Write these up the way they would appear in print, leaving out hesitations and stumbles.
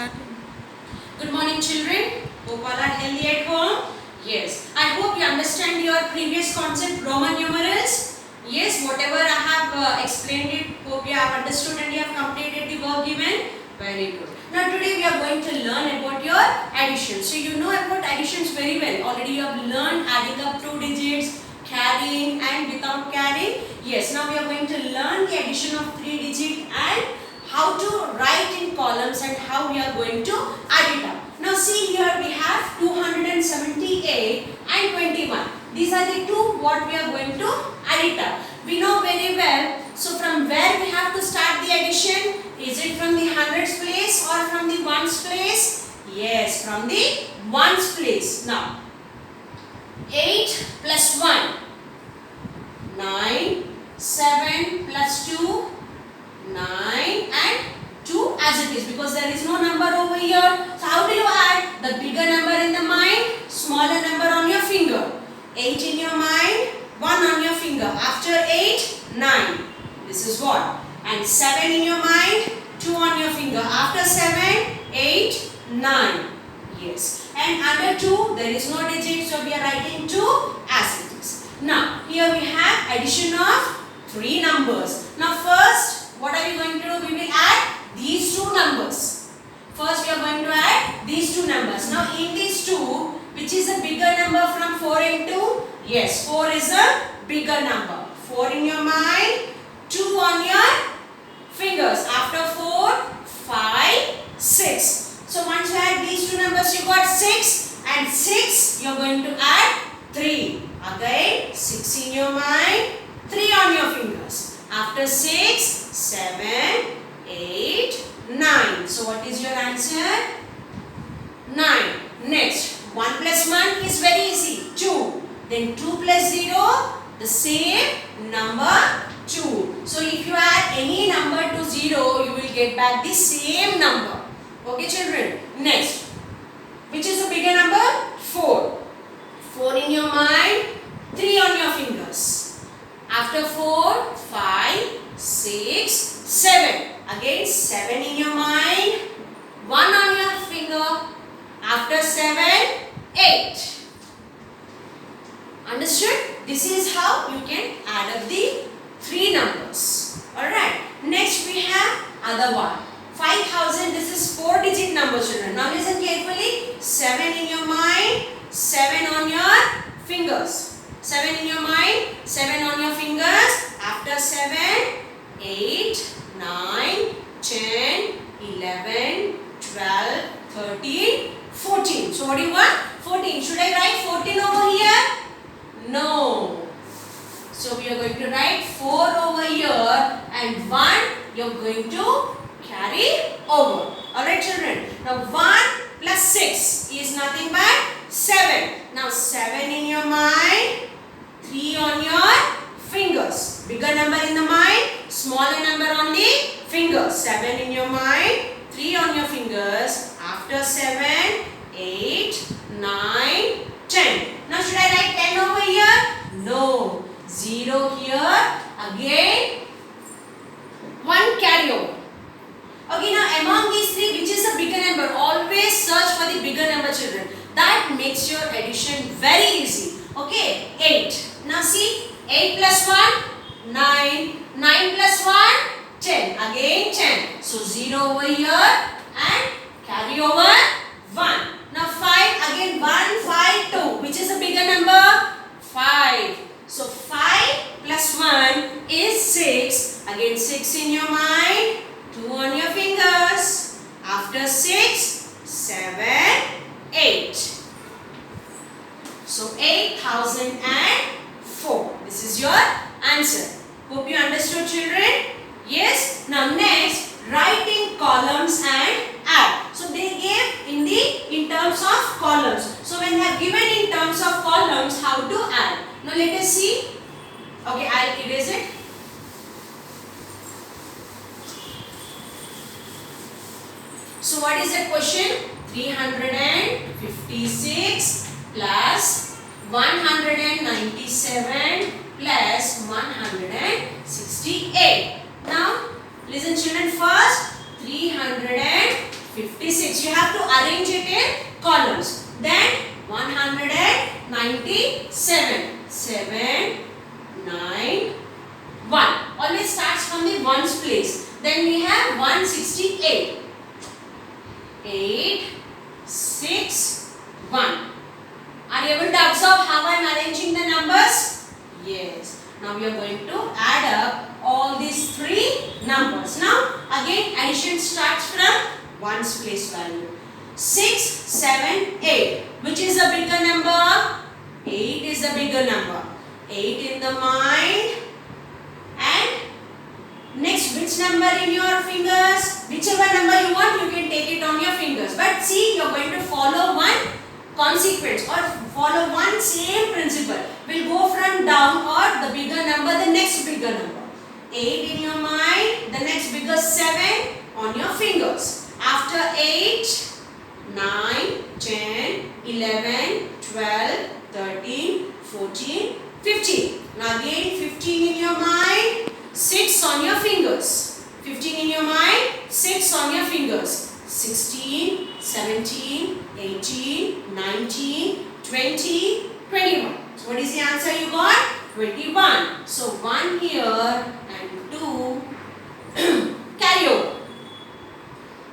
start. Good morning, children. Hope all are healthy at home. Yes. I hope you understand your previous concept, Roman numerals. Yes, whatever I have explained it, hope you have understood and you have completed the work given. Very good. Now today we are going to learn about your addition. So you know about additions very well. Already you have learned adding up 2 digits, carrying and without carrying. Yes, now we are going to learn the addition of 3 digits and how to write in columns and how we are going to add it up. Now see here we have 278 and 21. These are the two what we are going to add it up. We know very well. So from where we have to start the addition? Is it from the hundreds place or from the ones place? Yes, from the ones place. Now 8 plus 1, 9, 7 plus 2, 9 and 2 as it is because there is no number over here. So how do you add? The bigger number in the mind, smaller number on your finger. 8 in your mind, 1 on your finger. After 8, 9. This is what? And 7 in your mind, 2 on your finger. After 7, 8, 9. Yes. And under 2, there is no digit. So we are writing 2 as it is. Now, here we have addition of 3 numbers. Now first, what are we going to do? We will add these 2 numbers. First we are going to add these 2 numbers. Now in these 2, which is a bigger number from 4 and 2? Yes, 4 is a bigger number. 4 in your mind, 2 on your fingers. After 4, 5, 6. So once you add these 2 numbers, you got 6 and 6 you are going to add 3. Again 6 in your mind, 3 on your fingers. After 6, 7, 8, 9. So what is your answer? 9. Next, 1 plus 1 is very easy, 2. Then 2 plus 0, the same number 2. So if you add any number to 0, you will get back the same number. Okay children? Next, which is a bigger number? 4. 4 in your mind, 3 on your fingers. After 4, 5, 6, 7. Again 7 in your mind, 1 on your finger. After 7, 8. Understood? This is how you can add up the 3 numbers. Alright. Next we have other one. 5000. This is 4 digit number children. Now listen carefully. 7 in your mind, 7 on your fingers. 7 in your mind, 7 on your fingers. After 7, 8, 9, 10, 11, 12, 13, 14. So what do you want? 14. Should I write 14 over here? No. So we are going to write 4 over here and 1 you are going to carry over. Alright children. Now 1 plus 6 is nothing but 7. Now 7 in your mind, 3 on your fingers. Bigger number in the mind, smaller number on the fingers. 7 in your mind, 3 on your fingers. After 7, 8, 9, 10. Now should I write 10 over here? No. 0 here. Again 1 carry over. Okay, now among these 3, which is a bigger number? Always search for the bigger number children. That makes your addition very easy. Okay, 8. Now see, 8 plus 1, 9. 9 plus 1, 10. Again 10. So 0 over here and carry over 1. Now 5, again 1, 5, 2. Which is a bigger number? 5. So 5 plus 1 is 6. Again 6 in your mind, 2 on your fingers. After 6, 7, 8. So 8004. This is your answer. Hope you understood children. Yes. Now next, write in columns and add. So they gave in terms of columns. So when they have given in terms of columns, how to add. Now let us see. Okay, I'll erase it. So what is the question? 356 plus 197 plus 168. Now listen children, first 356. addition starts from ones place value. 6, 7, 8. Which is the bigger number? 8 is the bigger number. 8 in the mind. And next, which number in your fingers? Whichever number you want, you can take it on your fingers. But see, you are going to follow one consequence or follow one same principle. We'll go from down or the bigger number, the next bigger number. 8 in your mind, the next bigger 7 on your fingers. After 8, 9, 10, 11, 12, 13, 14, 15. Now again 15 in your mind, 6 on your fingers. 15 in your mind, 6 on your fingers. 16, 17, 18, 19, 20, 21. So what is the answer you got? 21. So 1 here and 2 carry over.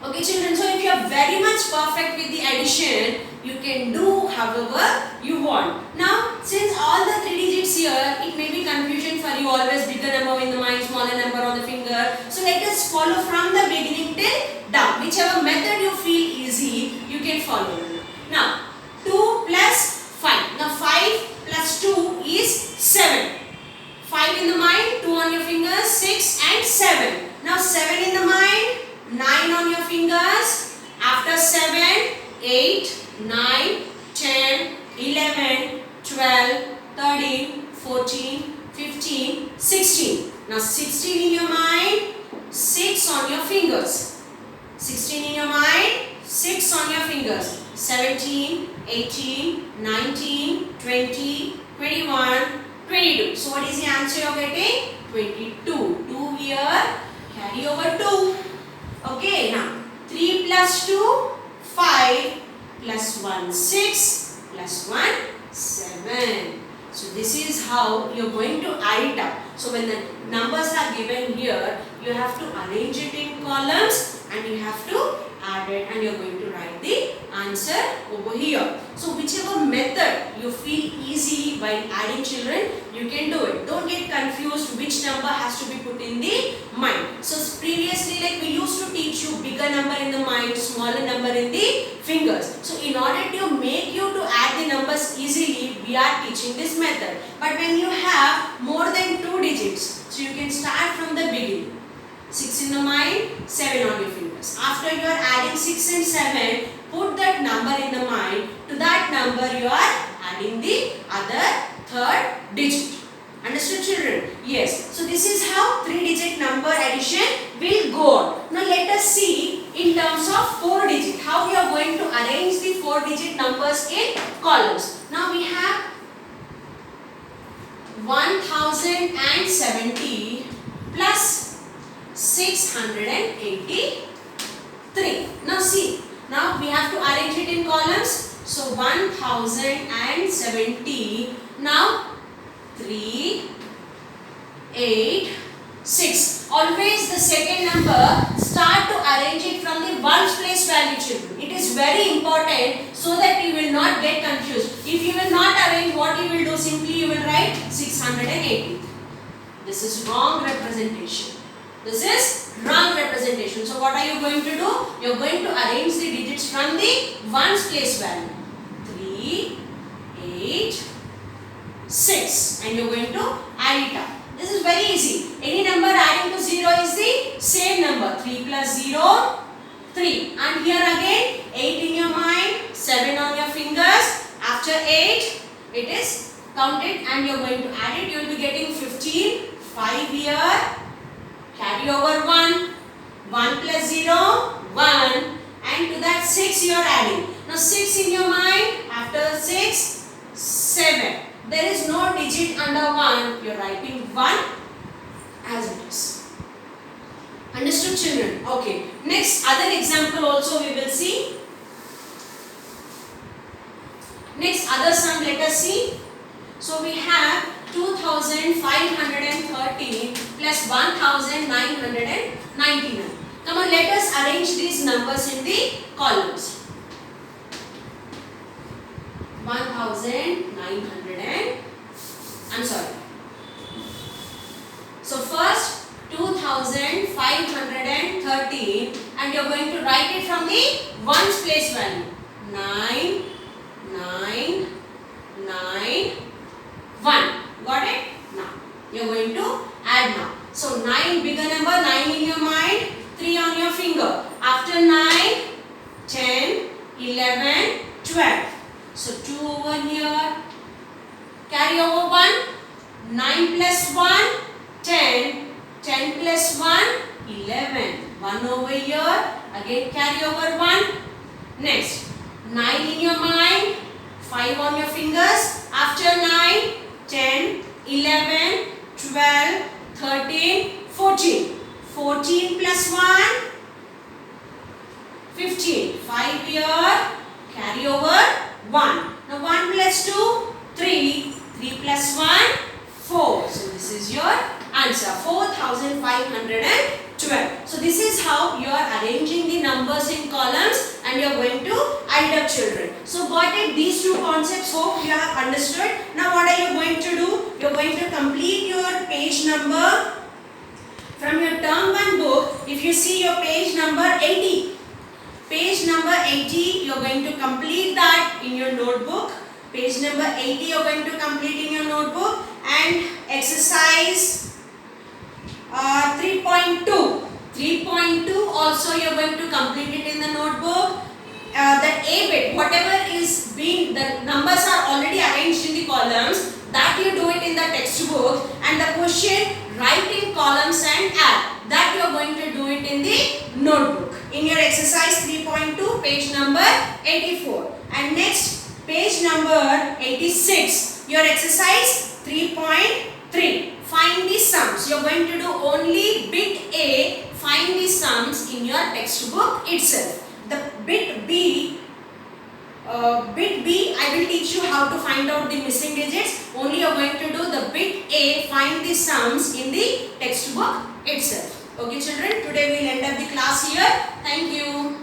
Okay children, so if you are very much perfect with the addition, you can do however you want. Now since all the 3 digits here, it may be confusion for you, always bigger number in the mind, smaller number on the finger. So let us follow from the beginning till down. Whichever method you feel easy, you can follow. Now 2 plus 5. Now 5 plus 2 is 7. 5 in the mind, 2 on your fingers, 6 and 7. Now 7 in the mind, 9 on your fingers. After 7, 8, 9, 10, 11, 12, 13, 14, 15, 16. Now 16 in your mind, 6 on your fingers. 16 in your mind, 6 on your fingers. 17, 18, 19, 20, 21, 22. So what is the answer you are getting? 22. 2 here, carry over 2. Okay, now 3 plus 2, 5 plus 1, 6 plus 1, 7. So this is how you are going to add it up. So when the numbers are given here, you have to arrange it in columns and you have to add it and you are going to write the answer over here. So whichever method you feel easy while adding children, you can do it. Don't get confused which number has to be put in the mind. So previously like we used to teach you bigger number in the mind, smaller number in the fingers. So in order to make you to add the numbers easily, we are teaching this method. But when you have more than 2 digits, so you can start from the beginning. 6 in the mind, 7 on your fingers. After you are adding 6 and 7, put that number in the mind. To that number you are adding the other third digit. Understood children? Yes. So this is how 3-digit number addition will go on. Now let us see in terms of 4 digit how we are going to arrange the 4-digit numbers in columns. Now we have 1070 plus 683. Now see, now we have to arrange it in columns. So 1070. Now 3, 8, 6. Always the second number, start to arrange it from the ones place value children. It is very important so that you will not get confused. If you will not arrange, what you will do, simply you will write 680. This is wrong representation. This is wrong representation. So what are you going to do? You are going to arrange the digits from the ones place value. 3, 8, 6 and you are going to add it up. This is very easy. Any number adding to 0 is the same number. 3 plus 0, 3. And here again 8 in your mind, 7 on your fingers. After 8, it is counted and you are going to add it. You will be getting 15. 5 here. Carry over 1. 1 plus 0, 1. And to that 6 you are adding. Now 6 in your mind. After 6, 7. There is no digit under 1. You are writing 1 as it is. Understood children? Okay. Next other example also we will see. Next other sum let us see. So we have 2513 plus 1999. Come on, let us arrange these numbers in the columns. 1900. I'm sorry. So first 2000 4513 and you're going to write it from the ones place value. 9, 9, 9, 1. Got it? Now, you're going to add now. So, 9 bigger number, 9 in your mind, 3 on your finger. After 9, 10, 11, 12. So, 2 over here. Carry over 1. 9 plus 1, 10. 10 plus 1, 11. 1 over here. Again carry over 1. Next, 9 in your mind. 5 on your fingers. After 9, 10, 11, 12, 13, 14. 14 plus 1, 15. 5 here. Carry over 1. Now 1 plus 2, 3. 3 plus 1, 4. So this is your answer, 4512. So this is how you are arranging the numbers in columns and you are going to add up, children. So got it, these two concepts, hope you have understood. Now what are you going to do? You are going to complete your page number from your term 1 book. If you see your page number 80. Page number 80, you are going to complete that in your notebook. Page number 80 you are going to complete in your notebook, and exercise 3.2. 3.2 also you are going to complete it in the notebook. The A bit, whatever is being, the numbers are already arranged in the columns, that you do it in the textbook, and the question write in columns and add, that you are going to do it in the notebook. In your exercise 3.2, page number 84. And next, page number 86, your exercise 3.3. Find the sums. You are going to do only bit A, find the sums in your textbook itself. The bit B, I will teach you how to find out the missing digits. Only you are going to do the bit A, find the sums in the textbook itself. Okay children, today we will end up the class here. Thank you.